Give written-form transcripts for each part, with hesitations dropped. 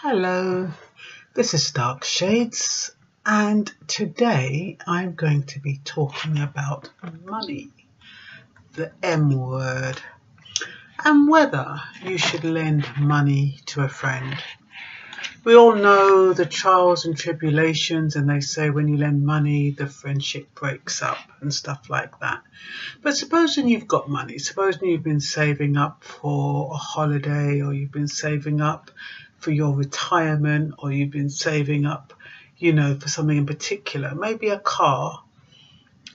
Hello, this is Dark Shades, and today I'm going to be talking about money, the M word, and whether you should lend money to a friend. We all know the trials and tribulations, and they say when you lend money, the friendship breaks up and stuff like that. But supposing you've got money, supposing you've been saving up for a holiday, or you've been saving up for your retirement, or you've been saving up, for something in particular, maybe a car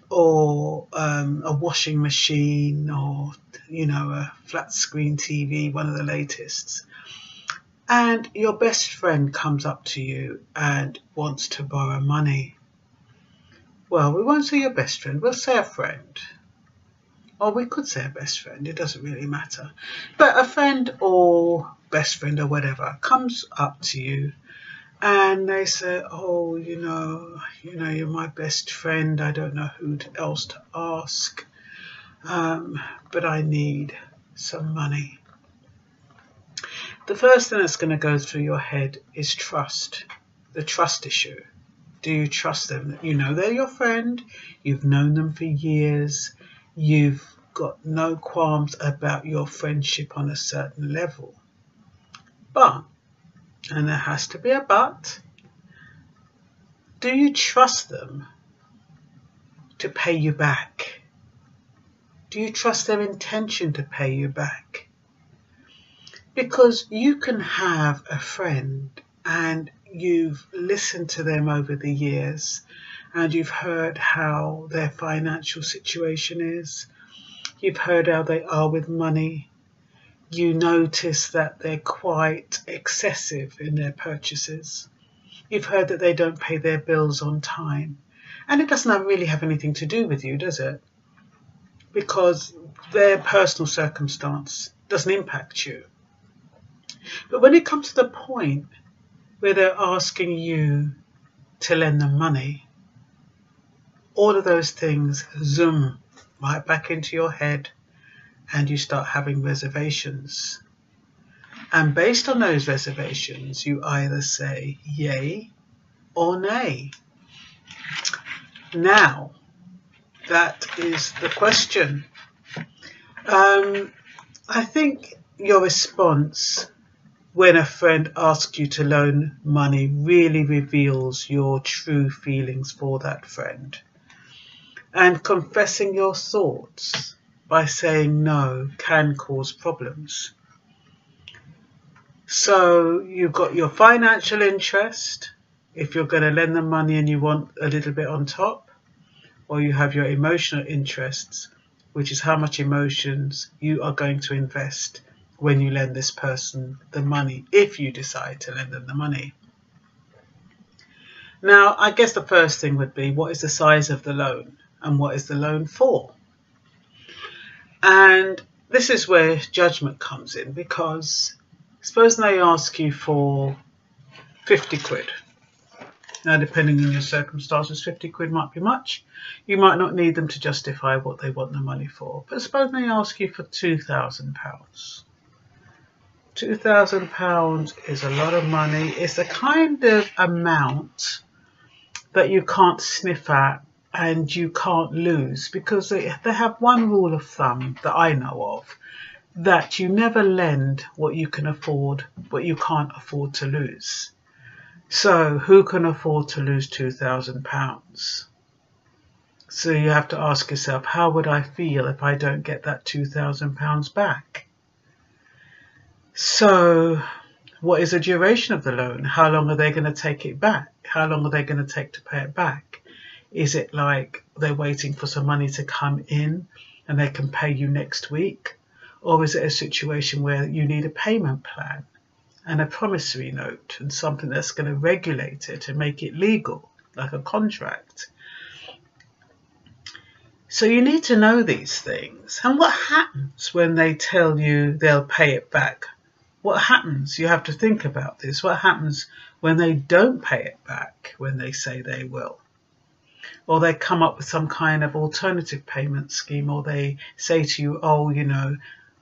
or a washing machine or, a flat screen TV, one of the latest. And your best friend comes up to you and wants to borrow money. Well, we won't say your best friend, we'll say a friend. Or we could say a best friend, it doesn't really matter. But a friend or best friend or whatever comes up to you and they say, oh, you're my best friend, I don't know who else to ask, but I need some money. The first thing that's going to go through your head is trust, the trust issue. Do you trust them? You know they're your friend, you've known them for years, you've got no qualms about your friendship on a certain level. But, and there has to be a but, do you trust them to pay you back? Do you trust their intention to pay you back? Because you can have a friend and you've listened to them over the years and you've heard how their financial situation is. You've heard how they are with money. You notice that they're quite excessive in their purchases. You've heard that they don't pay their bills on time. And it doesn't really have anything to do with you, does it? Because their personal circumstance doesn't impact you. But when it comes to the point where they're asking you to lend them money, all of those things zoom right back into your head and you start having reservations. And based on those reservations, you either say yay or nay. Now, that is the question. I think your response when a friend asks you to loan money really reveals your true feelings for that friend. And confessing your thoughts by saying no can cause problems. So you've got your financial interest, if you're going to lend them money and you want a little bit on top, or you have your emotional interests, which is how much emotions you are going to invest when you lend this person the money, if you decide to lend them the money. Now, I guess the first thing would be, what is the size of the loan and what is the loan for? And this is where judgment comes in, because supposing they ask you for 50 quid. Now, depending on your circumstances, 50 quid might be much. You might not need them to justify what they want the money for. But suppose they ask you for £2,000. £2,000 is a lot of money. It's the kind of amount that you can't sniff at and you can't lose, because they have one rule of thumb that I know of, that you never lend what you can afford, what you can't afford to lose. So who can afford to lose £2,000? So you have to ask yourself, how would I feel if I don't get that £2,000 back? So what is the duration of the loan? How long are they going to take it back? How long are they going to take to pay it back? Is it like they're waiting for some money to come in and they can pay you next week? Or is it a situation where you need a payment plan and a promissory note and something that's going to regulate it and make it legal, like a contract? So you need to know these things. And what happens when they tell you they'll pay it back? What happens? You have to think about this. What happens when they don't pay it back when they say they will? Or they come up with some kind of alternative payment scheme, or they say to you, oh,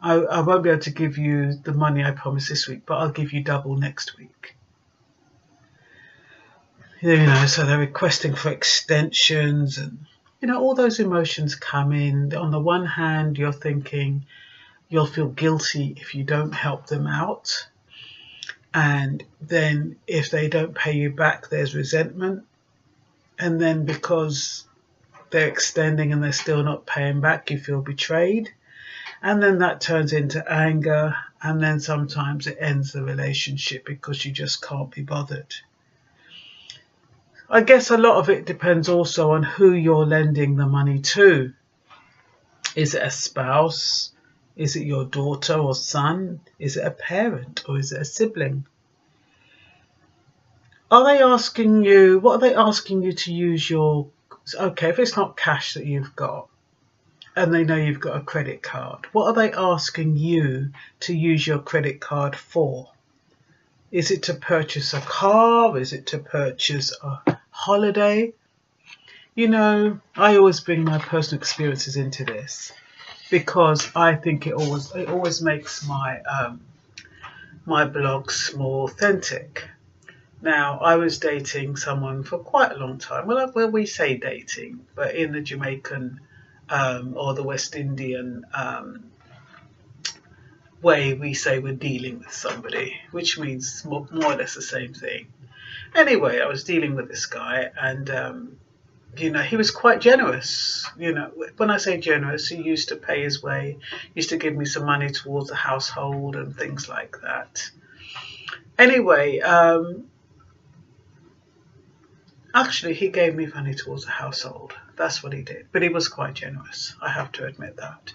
I won't be able to give you the money I promised this week, but I'll give you double next week. So they're requesting for extensions, and all those emotions come in. On the one hand, you're thinking you'll feel guilty if you don't help them out, and then if they don't pay you back, there's resentment, and then because they're extending and they're still not paying back, you feel betrayed, and then that turns into anger, and then sometimes it ends the relationship because you just can't be bothered. I guess a lot of it depends also on who you're lending the money to. Is it a spouse? Is it your daughter or son? Is it a parent, or is it a sibling? What are they asking you to use your... Okay, if it's not cash that you've got, and they know you've got a credit card, what are they asking you to use your credit card for? Is it to purchase a car? Is it to purchase a holiday? I always bring my personal experiences into this because I think it always makes my my blogs more authentic. Now, I was dating someone for quite a long time. Well, we say dating, but in the Jamaican or the West Indian way, we say we're dealing with somebody, which means more or less the same thing. Anyway, I was dealing with this guy, and he was quite generous. When I say generous, he used to pay his way, used to give me some money towards the household and things like that. Anyway, actually, he gave me money towards the household. That's what he did. But he was quite generous. I have to admit that.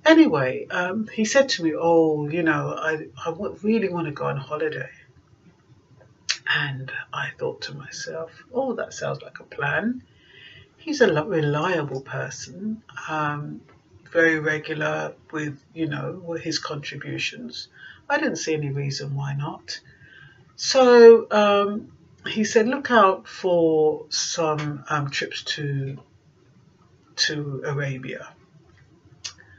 Anyway, he said to me, I really want to go on holiday. And I thought to myself, oh, that sounds like a plan. He's a reliable person, very regular with his contributions. I didn't see any reason why not. So he said, look out for some trips to Arabia,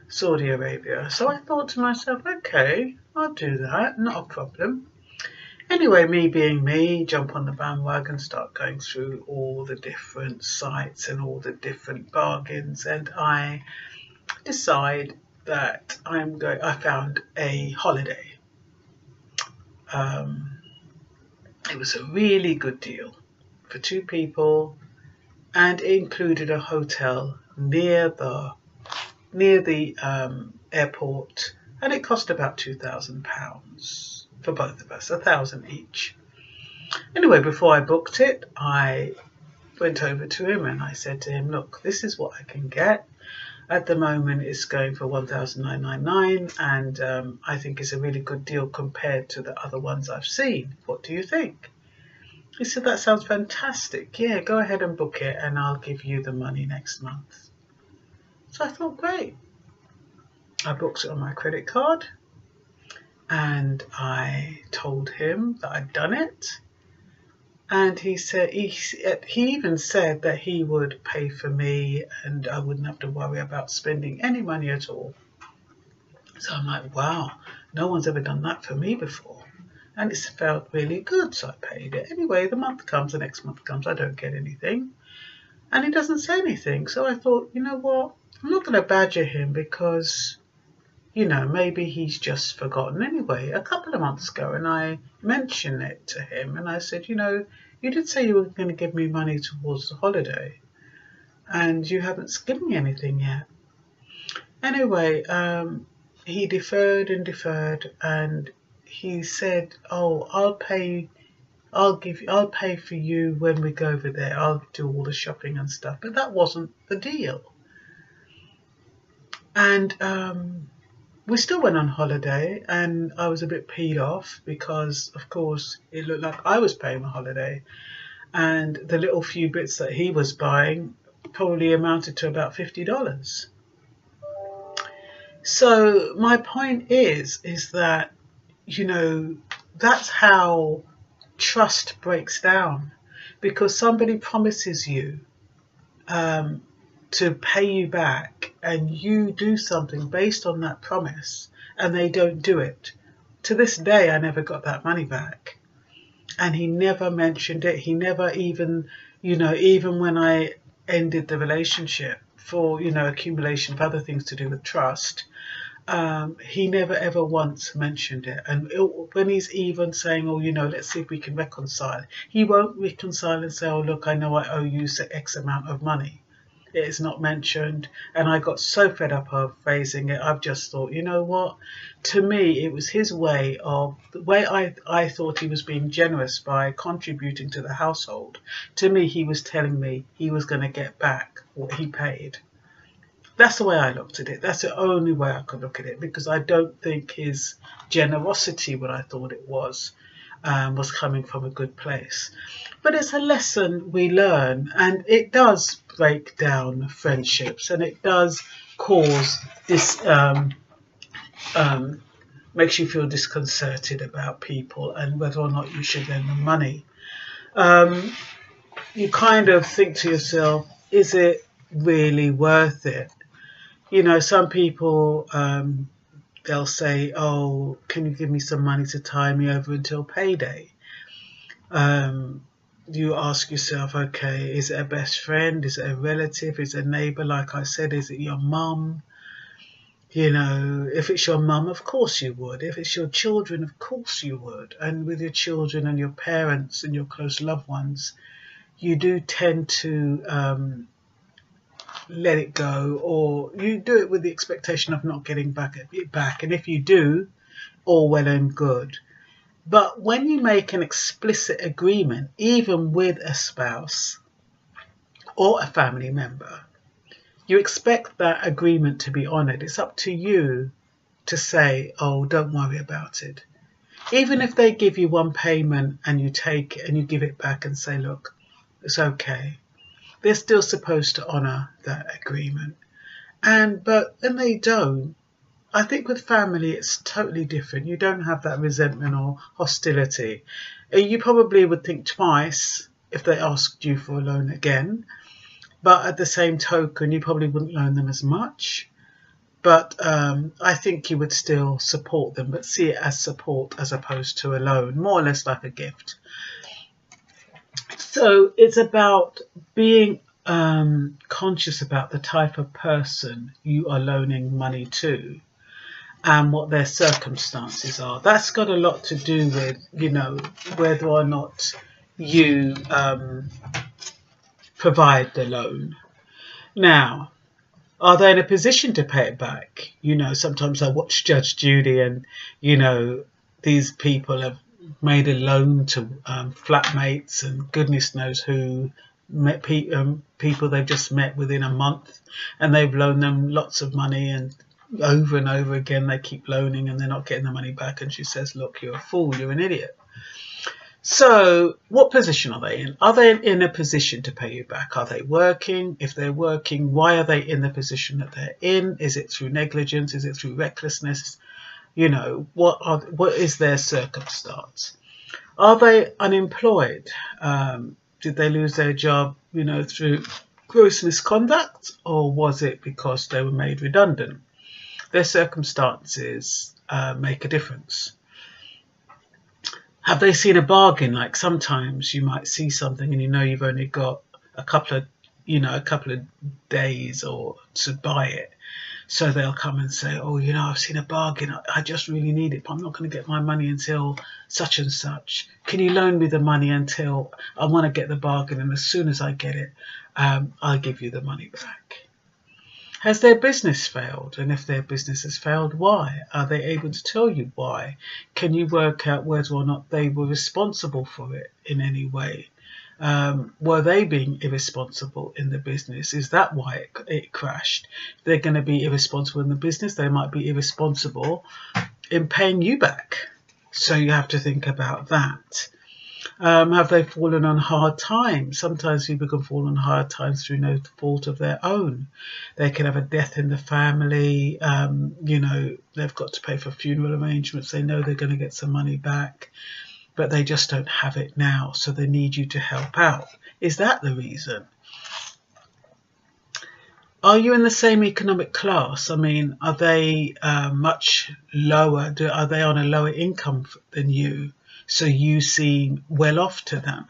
Saudi Arabia. So I thought to myself, okay, I'll do that, not a problem. Anyway, me being me, jump on the bandwagon, start going through all the different sites and all the different bargains, and I decide that I found a holiday. It was a really good deal for 2 people, and it included a hotel near the airport, and it cost about £2,000 for both of us, 1,000 each. Anyway, before I booked it, I went over to him and I said to him, look, this is what I can get. At the moment, it's going for $1,999, and I think it's a really good deal compared to the other ones I've seen. What do you think? He said, that sounds fantastic. Yeah, go ahead and book it, and I'll give you the money next month. So I thought, great. I booked it on my credit card, and I told him that I'd done it. And he said he even said that he would pay for me and I wouldn't have to worry about spending any money at all. So I'm like, wow, no one's ever done that for me before. And it felt really good, so I paid it. Anyway, the month comes, the next month comes, I don't get anything. And he doesn't say anything. So I thought, you know what, I'm not going to badger him because, maybe he's just forgotten. Anyway, a couple of months ago, and I mentioned it to him, and I said, you did say you were going to give me money towards the holiday, and you haven't given me anything yet. Anyway, he deferred and deferred, and he said, oh, I'll pay for you when we go over there. I'll do all the shopping and stuff. But that wasn't the deal. And we still went on holiday, and I was a bit peed off because, of course, it looked like I was paying the holiday, and the little few bits that he was buying probably amounted to about $50. So my point is that, that's how trust breaks down, because somebody promises you to pay you back, and you do something based on that promise, and they don't do it. To this day, I never got that money back. and he never mentioned it. He never even, even when I ended the relationship for, accumulation of other things to do with trust, he never ever once mentioned it. And when he's even saying, oh, let's see if we can reconcile, he won't reconcile and say, oh, look, I know I owe you X amount of money. It is not mentioned. And I got so fed up of phrasing it. I've just thought, you know what? To me, it was his way of, the way I thought he was being generous by contributing to the household. To me, he was telling me he was going to get back what he paid. That's the way I looked at it. That's the only way I could look at it, because I don't think his generosity, what I thought it was coming from a good place. But it's a lesson we learn, and it does break down friendships, and it does cause this, makes you feel disconcerted about people and whether or not you should lend them money. You kind of think to yourself, is it really worth it? Some people, they'll say, oh, can you give me some money to tie me over until payday? You ask yourself, okay, is it a best friend? Is it a relative? Is it a neighbour? Like I said, is it your mum? If it's your mum, of course you would. If it's your children, of course you would. And with your children and your parents and your close loved ones, you do tend to let it go, or you do it with the expectation of not getting it back. And if you do, all well and good. But when you make an explicit agreement, even with a spouse or a family member, you expect that agreement to be honoured. It's up to you to say, oh, don't worry about it. Even if they give you one payment and you take it and you give it back and say, look, it's okay. They're still supposed to honour that agreement. But they don't. I think with family, it's totally different. You don't have that resentment or hostility. You probably would think twice if they asked you for a loan again. But at the same token, you probably wouldn't loan them as much. But I think you would still support them, but see it as support as opposed to a loan, more or less like a gift. So it's about being conscious about the type of person you are loaning money to and what their circumstances are. That's got a lot to do with, whether or not you provide the loan. Now, are they in a position to pay it back? Sometimes I watch Judge Judy and, these people have made a loan to flatmates and goodness knows who, people they've just met within a month, and they've loaned them lots of money, and over again they keep loaning and they're not getting the money back, and she says, look, you're a fool, you're an idiot. So what position are they in? Are they in a position to pay you back? Are they working? If they're working, why are they in the position that they're in? Is it through negligence? Is it through recklessness? What is their circumstance? Are they unemployed? Did they lose their job, through gross misconduct, or was it because they were made redundant? Their circumstances make a difference. Have they seen a bargain? Like sometimes you might see something and you've only got a couple of days or to buy it. So they'll come and say, oh, I've seen a bargain. I just really need it, but I'm not going to get my money until such and such. Can you loan me the money until I want to get the bargain? And as soon as I get it, I'll give you the money back. Has their business failed? And if their business has failed, why? Are they able to tell you why? Can you work out whether or not they were responsible for it in any way? Were they being irresponsible in the business? Is that why it crashed? If they're going to be irresponsible in the business, they might be irresponsible in paying you back. So you have to think about that. Have they fallen on hard times? Sometimes people can fall on hard times through no fault of their own. They can have a death in the family. They've got to pay for funeral arrangements. They know they're going to get some money back, but they just don't have it now, so they need you to help out. Is that the reason? Are you in the same economic class? I mean, are they much lower? Are they on a lower income than you? So you seem well off to them,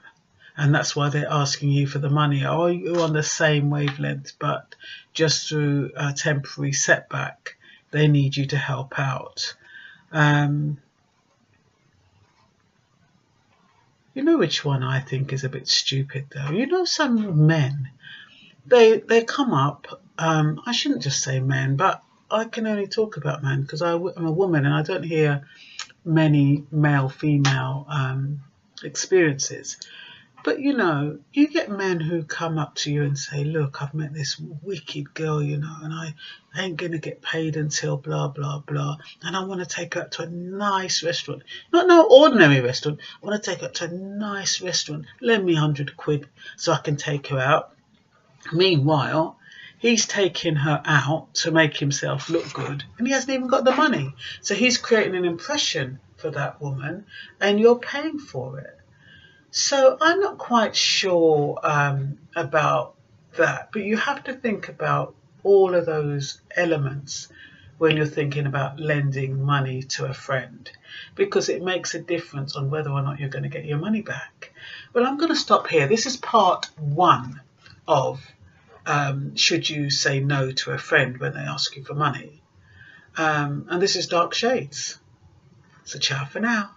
and that's why they're asking you for the money. Or are you on the same wavelength, but just through a temporary setback, they need you to help out? You know which one I think is a bit stupid though? You know, some men, they come up, I shouldn't just say men, but I can only talk about men because I'm a woman and I don't hear many male female experiences. But you know, you get men who come up to you and say, look, I've met this wicked girl, you know, and I ain't going to get paid until blah, blah, blah. And I want to take her out to a nice restaurant. Not no ordinary restaurant. I want to take her to a nice restaurant. Lend me 100 quid so I can take her out. Meanwhile, he's taking her out to make himself look good and he hasn't even got the money. So he's creating an impression for that woman and you're paying for it. So I'm not quite sure about that, but you have to think about all of those elements when you're thinking about lending money to a friend, because it makes a difference on whether or not you're going to get your money back. Well, I'm going to stop here. This is part 1 of should you say no to a friend when they ask you for money. And this is Dark Shades. So ciao for now.